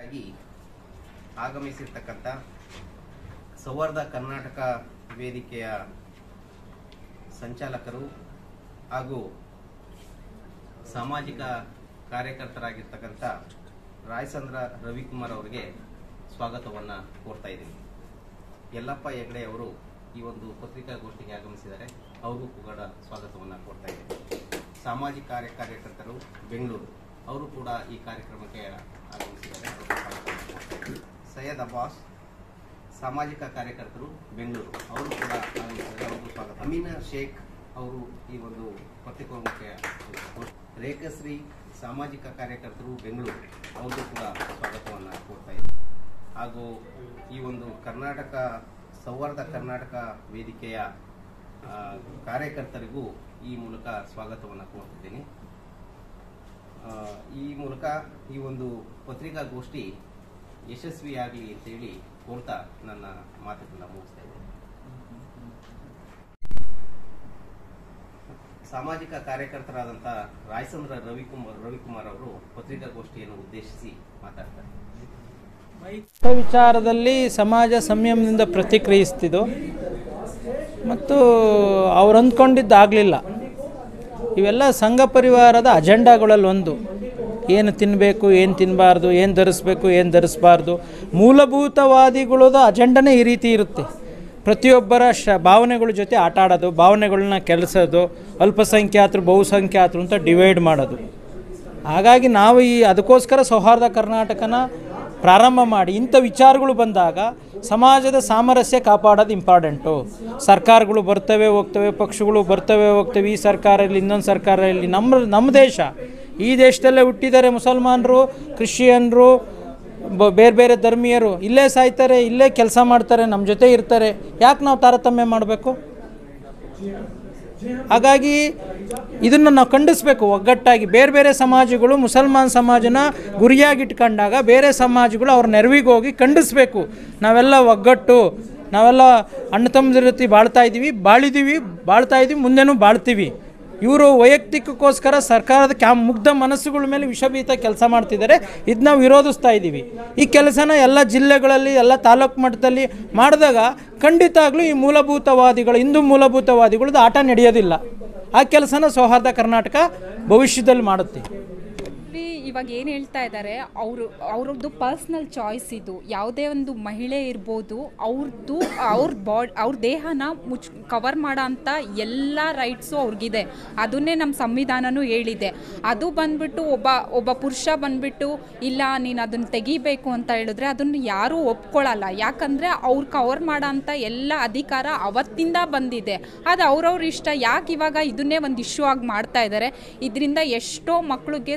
ಆಗಿ ಆಗಮಿಸಿರ್ತಕ್ಕಂಥ ಸೌಹಾರ್ದ ಕರ್ನಾಟಕ ವೇದಿಕೆಯ ಸಂಚಾಲಕರು ಹಾಗೂ ಸಾಮಾಜಿಕ ಕಾರ್ಯಕರ್ತರಾಗಿರ್ತಕ್ಕಂಥ ರಾಯಚಂದ್ರ ರವಿಕುಮಾರ್ ಅವರಿಗೆ ಸ್ವಾಗತವನ್ನು ಕೋರ್ತಾ ಇದ್ದೀನಿ. ಯಲ್ಲಪ್ಪ ಹೆಗಡೆ ಅವರು ಈ ಒಂದು ಪತ್ರಿಕಾಗೋಷ್ಠಿಗೆ ಆಗಮಿಸಿದ್ದಾರೆ, ಅವರು ಕೂಡ ಸ್ವಾಗತವನ್ನು ಕೋರ್ತಾ ಇದ್ದೀನಿ. ಸಾಮಾಜಿಕ ಕಾರ್ಯಕರ್ತರು ಬೆಂಗಳೂರು ಅವರು ಕೂಡ ಈ ಕಾರ್ಯಕ್ರಮಕ್ಕೆ ಆಗಮಿಸಿದ್ದಾರೆ, ಸೈಯದ್ ಅಬ್ಬಾಸ್ ಸಾಮಾಜಿಕ ಕಾರ್ಯಕರ್ತರು ಬೆಂಗಳೂರು ಅವರು ಕೂಡ ಆಗಮಿಸಿದ್ದಾರೆ, ಅವರು ಸ್ವಾಗತ. ಅಮೀನಾ ಶೇಖ್ ಅವರು ಈ ಒಂದು ಪತ್ರಿಕೋದ್ಯಮಕ್ಕೆ, ರೇಖಶ್ರೀ ಸಾಮಾಜಿಕ ಕಾರ್ಯಕರ್ತರು ಬೆಂಗಳೂರು ಅವರು ಕೂಡ ಸ್ವಾಗತವನ್ನು ಕೋರ್ತಾ ಇದ್ದಾರೆ. ಹಾಗೂ ಈ ಒಂದು ಕರ್ನಾಟಕ ಸೌಹಾರ್ದ ಕರ್ನಾಟಕ ವೇದಿಕೆಯ ಕಾರ್ಯಕರ್ತರಿಗೂ ಈ ಮೂಲಕ ಸ್ವಾಗತವನ್ನು ಕೋರ್ತಿದ್ದೀನಿ. ಈ ಮೂಲಕ ಈ ಒಂದು ಪತ್ರಿಕಾಗೋಷ್ಠಿ ಯಶಸ್ವಿಯಾಗಲಿ ಅಂತೇಳಿ ಕೋರ್ತಾ ನನ್ನ ಮಾತುಗಳನ್ನ ಮುಗಿಸ್ತಾ ಇದ್ದೇನೆ. ಸಾಮಾಜಿಕ ಕಾರ್ಯಕರ್ತರಾದಂಥ ರಾಯಚಂದ್ರ ರವಿಕುಮಾರ್ ಅವರು ಪತ್ರಿಕಾಗೋಷ್ಠಿಯನ್ನು ಉದ್ದೇಶಿಸಿ ಮಾತಾಡ್ತಾರೆ. ವಿಚಾರದಲ್ಲಿ ಸಮಾಜ ಸಂಯಮದಿಂದ ಪ್ರತಿಕ್ರಿಯಿಸ್ತಿದ್ದು ಮತ್ತು ಅವ್ರು ಅಂದ್ಕೊಂಡಿದ್ದಾಗಲಿಲ್ಲ. ಇವೆಲ್ಲ ಸಂಘ ಪರಿವಾರದ ಅಜೆಂಡಾಗಳಲ್ಲಿ ಒಂದು. ಏನು ತಿನ್ನಬೇಕು, ಏನು ತಿನ್ನಬಾರ್ದು, ಏನು ಧರಿಸ್ಬೇಕು, ಏನು ಧರಿಸಬಾರ್ದು, ಮೂಲಭೂತವಾದಿಗಳದ ಅಜೆಂಡನೇ ಈ ರೀತಿ ಇರುತ್ತೆ. ಪ್ರತಿಯೊಬ್ಬರ ಭಾವನೆಗಳ ಜೊತೆ ಆಟ ಆಡೋದು, ಭಾವನೆಗಳನ್ನ ಕೆಲಸೋದು, ಅಲ್ಪಸಂಖ್ಯಾತರು ಬಹುಸಂಖ್ಯಾತರು ಅಂತ ಡಿವೈಡ್ ಮಾಡೋದು. ಹಾಗಾಗಿ ನಾವು ಅದಕ್ಕೋಸ್ಕರ ಸೌಹಾರ್ದ ಕರ್ನಾಟಕನ ಪ್ರಾರಂಭ ಮಾಡಿ ಇಂಥ ವಿಚಾರಗಳು ಬಂದಾಗ ಸಮಾಜದ ಸಾಮರಸ್ಯ ಕಾಪಾಡೋದು ಇಂಪಾರ್ಟೆಂಟು. ಸರ್ಕಾರಗಳು ಬರ್ತವೆ ಹೋಗ್ತವೆ, ಪಕ್ಷಗಳು ಬರ್ತವೆ ಹೋಗ್ತವೆ, ಈ ಸರ್ಕಾರ ಇರಲಿ ಇನ್ನೊಂದು ಸರ್ಕಾರ ಇರಲಿ, ನಮ್ಮ ದೇಶ, ಈ ದೇಶದಲ್ಲೇ ಹುಟ್ಟಿದ್ದಾರೆ ಮುಸಲ್ಮಾನರು, ಕ್ರಿಶ್ಚಿಯನ್ರು, ಬೇರೆ ಬೇರೆ ಧರ್ಮೀಯರು, ಇಲ್ಲೇ ಸಾಯ್ತಾರೆ, ಇಲ್ಲೇ ಕೆಲಸ ಮಾಡ್ತಾರೆ, ನಮ್ಮ ಜೊತೆ ಇರ್ತಾರೆ. ಯಾಕೆ ನಾವು ತಾರತಮ್ಯ ಮಾಡಬೇಕು? ಹಾಗಾಗಿ ಇದನ್ನು ನಾವು ಖಂಡಿಸಬೇಕು ಒಗ್ಗಟ್ಟಾಗಿ. ಬೇರೆ ಬೇರೆ ಸಮಾಜಗಳು ಮುಸಲ್ಮಾನ್ ಸಮಾಜನ ಗುರಿಯಾಗಿಟ್ಕೊಂಡಾಗ ಬೇರೆ ಸಮಾಜಗಳು ಅವ್ರ ನೆರವಿಗೆ ಹೋಗಿ ಖಂಡಿಸಬೇಕು. ನಾವೆಲ್ಲ ಒಗ್ಗಟ್ಟು, ನಾವೆಲ್ಲ ಅಣ್ಣ ತಮ್ಮದ ರೀತಿ ಬಾಳ್ತಾ ಇದ್ದೀವಿ, ಮುಂದೆನೂ ಬಾಳ್ತೀವಿ. ಇವರು ವೈಯಕ್ತಿಕಕ್ಕೋಸ್ಕರ ಸರ್ಕಾರದ ಮುಗ್ಧ ಮನಸ್ಸುಗಳ ಮೇಲೆ ವಿಷಭೀತ ಕೆಲಸ ಮಾಡ್ತಿದ್ದಾರೆ. ಇದು ನಾವು ವಿರೋಧಿಸ್ತಾ ಇದ್ದೀವಿ. ಈ ಕೆಲಸನ ಎಲ್ಲ ಜಿಲ್ಲೆಗಳಲ್ಲಿ, ಎಲ್ಲ ತಾಲೂಕು ಮಟ್ಟದಲ್ಲಿ ಮಾಡಿದಾಗ ಖಂಡಿತಾಗಲೂ ಈ ಮೂಲಭೂತವಾದಿಗಳು, ಹಿಂದೂ ಮೂಲಭೂತವಾದಿಗಳದ್ದು ಆಟ ನಡೆಯೋದಿಲ್ಲ. ಆ ಕೆಲಸನ ಸೌಹಾರ್ದ ಕರ್ನಾಟಕ ಭವಿಷ್ಯದಲ್ಲಿ ಮಾಡುತ್ತೆ. ಇವಾಗ ಏನು ಹೇಳ್ತಾ ಇದ್ದಾರೆ, ಅವ್ರದ್ದು ಪರ್ಸ್ನಲ್ ಚಾಯ್ಸ್ ಇದು. ಯಾವುದೇ ಒಂದು ಮಹಿಳೆ ಇರ್ಬೋದು, ಅವ್ರ ದೇಹನ ಕವರ್ ಮಾಡೋ ಅಂಥ ಎಲ್ಲ ರೈಟ್ಸು ಅವ್ರಿಗಿದೆ. ಅದನ್ನೇ ನಮ್ಮ ಸಂವಿಧಾನನೂ ಹೇಳಿದೆ. ಅದು ಬಂದ್ಬಿಟ್ಟು ಒಬ್ಬ ಪುರುಷ ಬಂದ್ಬಿಟ್ಟು ಇಲ್ಲ ನೀನು ಅದನ್ನು ತೆಗಿಬೇಕು ಅಂತ ಹೇಳಿದ್ರೆ ಅದನ್ನು ಯಾರೂ ಒಪ್ಕೊಳ್ಳಲ್ಲ. ಯಾಕಂದರೆ ಅವ್ರು ಕವರ್ ಮಾಡೋ ಅಂಥ ಎಲ್ಲ ಅಧಿಕಾರ ಅವತ್ತಿಂದ ಬಂದಿದೆ. ಅದು ಅವ್ರವ್ರ ಇಷ್ಟ. ಯಾಕೆ ಇವಾಗ ಇದನ್ನೇ ಒಂದು ಇಶ್ಯೂ ಆಗಿ ಮಾಡ್ತಾ ಇದ್ದಾರೆ? ಇದರಿಂದ ಎಷ್ಟೋ ಮಕ್ಕಳಿಗೆ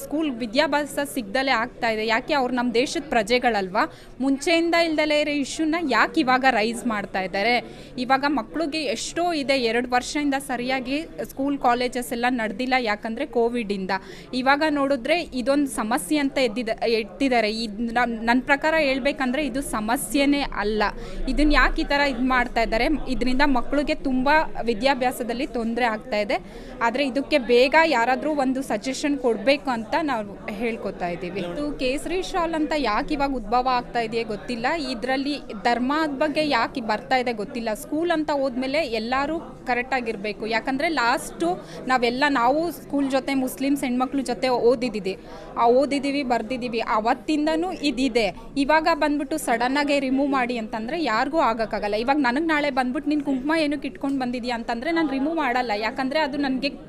ಸ್ಕೂಲ್ ವಿದ್ಯಾಭ್ಯಾಸ ಸಿಗ್ದಲೇ ಆಗ್ತಾ ಇದೆ. ಯಾಕೆ? ಅವ್ರು ನಮ್ಮ ದೇಶದ ಪ್ರಜೆಗಳಲ್ವಾ. ಮುಂಚೆಯಿಂದ ಇಲ್ದಲೇ ಇರೋ ಇಶ್ಯೂನ ಯಾಕೆ ಇವಾಗ ರೈಸ್ ಮಾಡ್ತಾ ಇದ್ದಾರೆ? ಇವಾಗ ಮಕ್ಕಳಿಗೆ ಎಷ್ಟೋ ಇದೆ. 2 ವರ್ಷದಿಂದ ಸರಿಯಾಗಿ ಸ್ಕೂಲ್ ಕಾಲೇಜಸ್ ಎಲ್ಲ ನಡೆದಿಲ್ಲ, ಯಾಕಂದರೆ ಕೋವಿಡಿಂದ. ಇವಾಗ ನೋಡಿದ್ರೆ ಇದೊಂದು ಸಮಸ್ಯೆ ಅಂತ ಎತ್ತಿದ್ದಾರೆ. ನನ್ನ ಪ್ರಕಾರ ಹೇಳ್ಬೇಕಂದ್ರೆ ಇದು ಸಮಸ್ಯೆನೇ ಅಲ್ಲ. ಇದನ್ನು ಯಾಕೆ ಈ ಥರ ಇದು ಮಾಡ್ತಾ ಇದ್ದಾರೆ? ಇದರಿಂದ ಮಕ್ಕಳಿಗೆ ತುಂಬ ವಿದ್ಯಾಭ್ಯಾಸದಲ್ಲಿ ತೊಂದರೆ ಆಗ್ತಾ ಇದೆ. ಆದರೆ ಇದಕ್ಕೆ ಬೇಗ ಯಾರಾದರೂ ಒಂದು ಸಜೆಷನ್ ಕೊಡಬೇಕು ಅಂತ ನಾವು ಹೇಳ್ಕೊತಾ ಇದ್ದೀವಿ. ಇದು ಕೇಸರಿ ಶಾಲ್ ಅಂತ ಯಾಕೆ ಇವಾಗ ಉದ್ಭವ ಆಗ್ತಾ ಇದೆಯೇ ಗೊತ್ತಿಲ್ಲ. ಇದರಲ್ಲಿ ಧರ್ಮದ ಬಗ್ಗೆ ಯಾಕೆ ಬರ್ತಾ ಇದೆ ಗೊತ್ತಿಲ್ಲ. ಸ್ಕೂಲ್ ಅಂತ ಹೋದ್ಮೇಲೆ ಎಲ್ಲರೂ ಕರೆಕ್ಟಾಗಿರಬೇಕು. ಯಾಕಂದರೆ ನಾವು ಸ್ಕೂಲ್ ಜೊತೆ ಮುಸ್ಲಿಮ್ಸ್ ಹೆಣ್ಮಕ್ಳ ಜೊತೆ ಓದಿದ್ದೀವಿ ಬರ್ದಿದ್ದೀವಿ. ಅವತ್ತಿಂದನೂ ಇದಿದೆ. ಇವಾಗ ಬಂದ್ಬಿಟ್ಟು ಸಡನ್ನಾಗೆ ರಿಮೂವ್ ಮಾಡಿ ಅಂತಂದರೆ ಯಾರಿಗೂ ಆಗೋಕ್ಕಾಗಲ್ಲ. ಇವಾಗ ನನಗೆ ನಾಳೆ ಬಂದ್ಬಿಟ್ಟು ನೀನು ಕುಂಕುಮ ಏನಕ್ಕೆ ಇಟ್ಕೊಂಡು ಬಂದಿದ್ಯಾ ಅಂತಂದರೆ ನಾನು ರಿಮೂವ್ ಮಾಡಲ್ಲ. ಯಾಕಂದರೆ ಅದು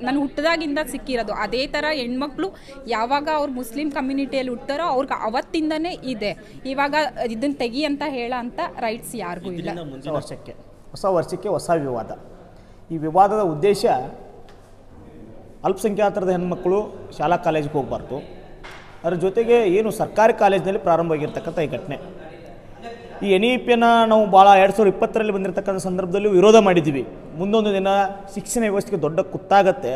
ನಾನು ಹುಟ್ಟಿದಾಗಿಂದ ಸಿಕ್ಕಿರೋದು. ಅದೇ ಥರ ಹೆಣ್ಮಕ್ಳು ಯಾವಾಗ ಅವ್ರು ಮುಸ್ಲಿಂ ಕಮ್ಯುನಿಟಿಯಲ್ಲಿ ಹುಡ್ತಾರೋ ಅವ್ರಿಗೆ ಅವತ್ತಿಂದನೇ ಇದೆ. ಇವಾಗ ಇದನ್ನು ತೆಗಿ ಅಂತ ಹೇಳೋ ಅಂಥ ರೈಟ್ಸ್ ಯಾರಿಗೂ ಇಲ್ಲ. ಹೊಸ ವರ್ಷಕ್ಕೆ ಹೊಸ ವಿವಾದ. ಈ ವಿವಾದದ ಉದ್ದೇಶ ಅಲ್ಪಸಂಖ್ಯಾತರದ ಹೆಣ್ಮಕ್ಕಳು ಶಾಲಾ ಕಾಲೇಜಿಗೆ ಹೋಗಬಾರ್ದು. ಅದರ ಜೊತೆಗೆ ಏನು ಸರ್ಕಾರಿ ಕಾಲೇಜಿನಲ್ಲಿ ಪ್ರಾರಂಭ ಆಗಿರ್ತಕ್ಕಂಥ ಈ ಘಟನೆ, ಈ NEP-ನ ನಾವು ಭಾಳ 2020ರಲ್ಲಿ ಬಂದಿರತಕ್ಕಂಥ ಸಂದರ್ಭದಲ್ಲೂ ವಿರೋಧ ಮಾಡಿದ್ದೀವಿ. ಮುಂದೊಂದು ದಿನ ಶಿಕ್ಷಣ ವ್ಯವಸ್ಥೆಗೆ ದೊಡ್ಡ ಕುತ್ತಾಗತ್ತೆ.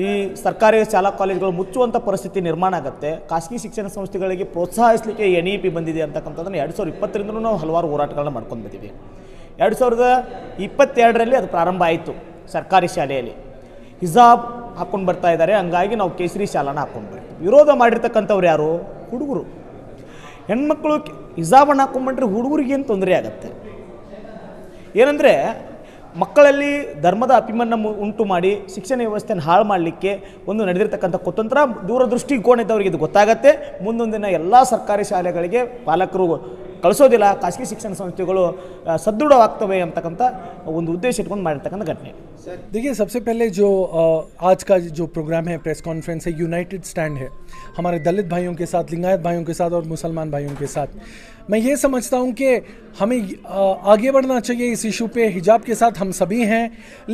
ಈ ಸರ್ಕಾರಿ ಶಾಲಾ ಕಾಲೇಜುಗಳು ಮುಚ್ಚುವಂಥ ಪರಿಸ್ಥಿತಿ ನಿರ್ಮಾಣ ಆಗುತ್ತೆ. ಖಾಸಗಿ ಶಿಕ್ಷಣ ಸಂಸ್ಥೆಗಳಿಗೆ ಪ್ರೋತ್ಸಾಹಿಸಲಿಕ್ಕೆ NEP ಬಂದಿದೆ ಅಂತಕ್ಕಂಥದ್ದನ್ನು 2020ರಿಂದಲೂ ನಾವು ಹಲವಾರು ಹೋರಾಟಗಳನ್ನ ಮಾಡ್ಕೊಂಡು ಬಂದಿದ್ದೀವಿ. 2022ರಲ್ಲಿ ಅದು ಪ್ರಾರಂಭ ಆಯಿತು. ಸರ್ಕಾರಿ ಶಾಲೆಯಲ್ಲಿ ಹಿಜಾಬ್ ಹಾಕ್ಕೊಂಡು ಬರ್ತಾ ಇದ್ದಾರೆ, ಹಂಗಾಗಿ ನಾವು ಕೇಸರಿ ಶಾಲಾನ ಹಾಕ್ಕೊಂಡು ಬರ್ತೀವಿ. ವಿರೋಧ ಮಾಡಿರ್ತಕ್ಕಂಥವ್ರು ಯಾರು? ಹುಡುಗರು. ಹೆಣ್ಮಕ್ಳು ಹಿಜಾಬನ್ನು ಹಾಕೊಂಡ್ಬಿಟ್ರೆ ಹುಡುಗರಿಗೇನು ತೊಂದರೆ ಆಗುತ್ತೆ. ಏನಂದರೆ ಮಕ್ಕಳಲ್ಲಿ ಧರ್ಮದ ಅಭಿಮಾನ ಉಂಟು ಮಾಡಿ ಶಿಕ್ಷಣ ವ್ಯವಸ್ಥೆಯನ್ನು ಹಾಳು ಮಾಡಲಿಕ್ಕೆ ಒಂದು ನಡೆದಿರ್ತಕ್ಕಂಥ ಕುತಂತ್ರ ದೂರದೃಷ್ಟಿ ಕೋಣದವರಿಗೆ ಇದು ಗೊತ್ತಾಗತ್ತೆ. ಮುಂದೊಂದಿನ ಎಲ್ಲ ಸರ್ಕಾರಿ ಶಾಲೆಗಳಿಗೆ ಪಾಲಕರು ಕಳಿಸೋದಿಲ್ಲ, ಖಾಸಗಿ ಶಿಕ್ಷಣ ಸಂಸ್ಥೆಗಳು ಸದೃಢವಾಗ್ತವೆ ಅಂತಕ್ಕಂಥ ಒಂದು ಉದ್ದೇಶ ಇಟ್ಕೊಂಡು ಮಾಡಿರ್ತಕ್ಕಂಥ ಘಟನೆ. देखिए, सबसे पहले जो आज का जो प्रोग्राम है, प्रेस कॉन्फ्रेंस है, यूनाइटेड स्टैंड है हमारे दलित भाइयों के साथ, लिंगायत भाइयों के साथ और मुसलमान भाइयों के साथ. मैं ये समझता हूँ कि हमें आगे बढ़ना चाहिए इस इशू पे. हिजाब के साथ हम सभी हैं,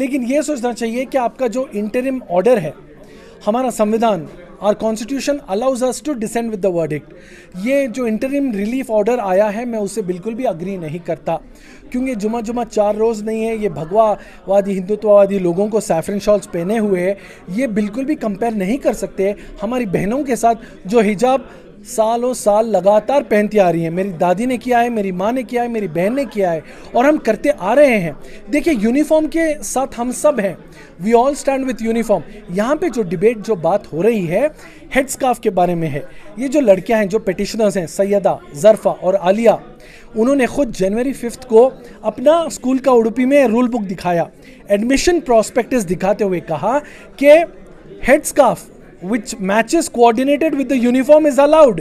लेकिन ये सोचना चाहिए कि आपका जो इंटरिम ऑर्डर है, हमारा संविधान और constitution allows us to dissent with the verdict. ये जो इंटरिम रिलीफ ऑर्डर आया है, मैं उससे बिल्कुल भी अग्री नहीं करता, क्योंकि जुमा 4 रोज़ नहीं है. ये भगवावादी हिंदुत्ववादी लोगों को सैफरन शॉल्स पहने हुए है, ये बिल्कुल भी कंपेयर नहीं कर सकते हमारी बहनों के साथ जो हिजाब सालों साल लगातार पहनती आ रही हैं. मेरी दादी ने किया है, मेरी माँ ने किया है, मेरी बहन ने किया है, और हम करते आ रहे हैं. देखिए, यूनिफॉर्म के साथ हम सब हैं, we all stand with uniform. यहाँ पे जो डिबेट, जो बात हो रही है हेड स्कार्फ के बारे में है. ये जो लड़कियाँ हैं, जो पेटिशनर्स हैं, सैयदा, ज़रफ़ा और आलिया, उन्होंने खुद जनवरी 5 को अपना स्कूल का उडुपी में रूल बुक दिखाया, एडमिशन प्रॉस्पेक्टस दिखाते हुए कहा कि head scarf which matches coordinated with the uniform is allowed.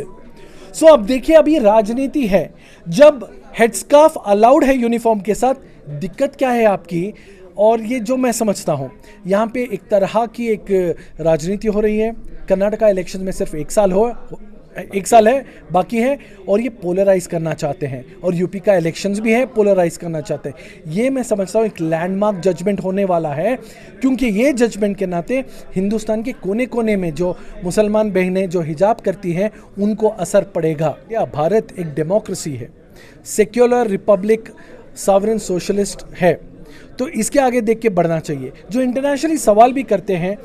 So अब देखिए, अभी राजनीति है. जब हेड स्कार्फ अलाउड है यूनिफॉर्म के साथ, दिक्कत क्या है आपकी? और ये जो मैं समझता हूँ, यहाँ पे एक तरह की एक राजनीति हो रही है. कर्नाटका इलेक्शन में सिर्फ 1 साल है बाकी है, और ये पोलराइज करना चाहते हैं, और यूपी का इलेक्शंस भी है, पोलराइज करना चाहते हैं. ये मैं समझता हूँ एक लैंडमार्क जजमेंट होने वाला है, क्योंकि ये जजमेंट के नाते हिंदुस्तान के कोने कोने में जो मुसलमान बहनें जो हिजाब करती हैं उनको असर पड़ेगा. या भारत एक डेमोक्रेसी है, सेक्युलर रिपब्लिक, सॉवरेन सोशलिस्ट है, तो इसके आगे देख के बढ़ना चाहिए. जो इंटरनेशनली सवाल भी करते हैं,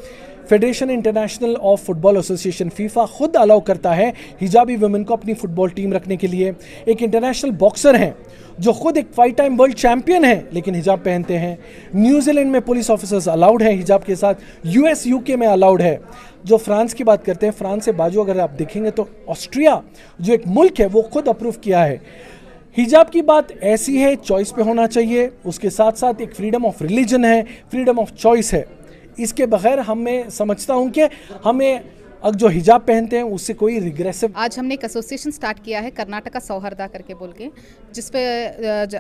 federation international of football association FIFA खुद अलाउ करता है हिजाबी वुमेन को अपनी फुटबॉल टीम रखने के लिए. एक इंटरनेशनल बॉक्सर हैं जो खुद एक 5 टाइम वर्ल्ड चैंपियन हैं, लेकिन हिजाब पहनते हैं. न्यूजीलैंड में पुलिस ऑफिसर्स अलाउड हैं हिजाब के साथ, US UK में अलाउड है. जो फ्रांस की बात करते हैं, फ्रांस से बाजू अगर आप देखेंगे तो ऑस्ट्रिया जो एक मुल्क है वो खुद अप्रूव किया है. हिजाब की बात ऐसी है, चॉइस पे होना चाहिए. उसके साथ साथ एक फ्रीडम ऑफ रिलीजन है, फ्रीडम ऑफ चॉइस है. इसके बगैर हमें समझता हूँ कि हमें अब जो हिजाब पहनते हैं उससे कोई रिग्रेसिव. आज हमने एक एसोसिएशन स्टार्ट किया है, कर्नाटका सौहार्दा करके बोल के, जिस पे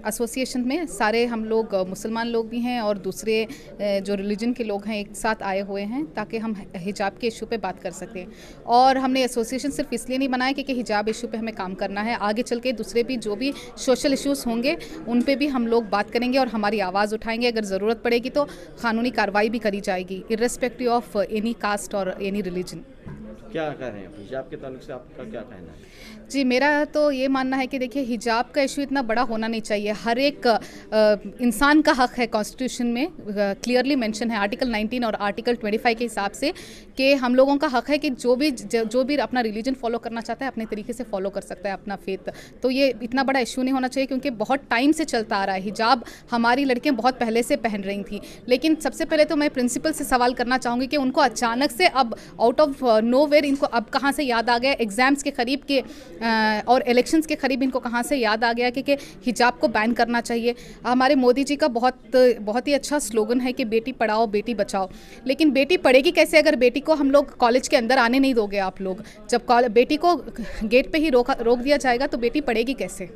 एसोसिएशन में सारे हम लोग मुसलमान लोग भी हैं और दूसरे जो रिलीजन के लोग हैं एक साथ आए हुए हैं, ताकि हम हिजाब के इशू पे बात कर सकें. और हमने एसोसिएशन सिर्फ इसलिए नहीं बनाया क्योंकि हिजाब इशू पे हमें काम करना है. आगे चल के दूसरे भी जो भी सोशल इश्यूज़ होंगे उन पे भी हम लोग बात करेंगे और हमारी आवाज़ उठाएंगे. अगर ज़रूरत पड़ेगी तो कानूनी कार्रवाई भी करी जाएगी, इर्रेस्पेक्टिव ऑफ एनी कास्ट और एनी रिलीजन. क्या कह रहे हैं हिजाब के ताल्लुक से, आपका क्या कहना है? जी, मेरा तो ये मानना है कि देखिए, हिजाब का इशू इतना बड़ा होना नहीं चाहिए. हर एक इंसान का हक है, कॉन्स्टिट्यूशन में क्लियरली मेंशन है आर्टिकल 19 और आर्टिकल 25 के हिसाब से, कि हम लोगों का हक है कि जो भी अपना रिलीजन फॉलो करना चाहता है अपने तरीके से फॉलो कर सकता है अपना फेथ. तो ये इतना बड़ा इशू नहीं होना चाहिए, क्योंकि बहुत टाइम से चलता आ रहा है. हिजाब हमारी लड़कियाँ बहुत पहले से पहन रही थी, लेकिन सबसे पहले तो मैं प्रिंसिपल से सवाल करना चाहूँगी कि उनको अचानक से अब आउट ऑफ नोवेयर इनको अब कहाँ से याद आ गया, एग्ज़ाम्स के करीब के और इलेक्शंस के करीब इनको कहाँ से याद आ गया कि हिजाब को बैन करना चाहिए. हमारे मोदी जी का बहुत ही अच्छा स्लोगन है कि बेटी पढ़ाओ बेटी बचाओ, लेकिन बेटी पढ़ेगी कैसे अगर बेटी को हम लोग कॉलेज के अंदर आने नहीं दोगे आप लोग. जब बेटी को गेट पे ही रोक दिया जाएगा तो बेटी पढ़ेगी कैसे?